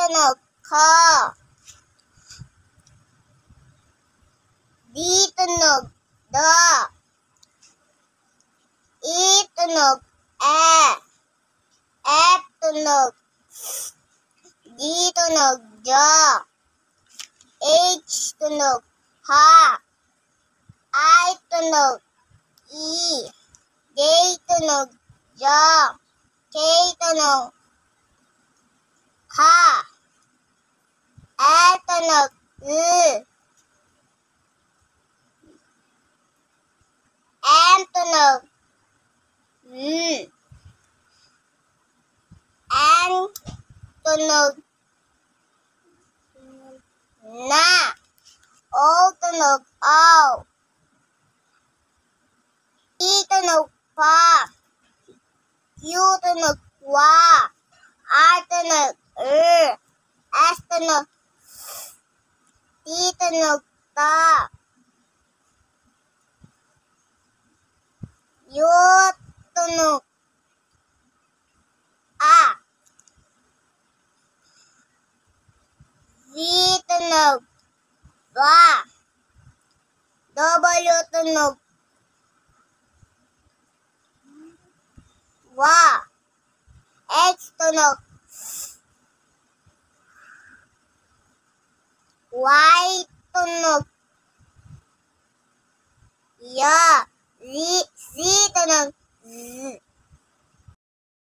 tunog ko. D tunog do. E tunog e. F tunog G tunog jo. H tunog ha. I tunog i. J tunog jo. K tunog ka. L tunog M tunog N tunog na. O tunog aw. P tunog pa. Q tunog wa. R tunog S tunog T tunog ta. U tunog a. V tunog ba. W tunog wa. X tunog Y tunog ya. Z tunog z.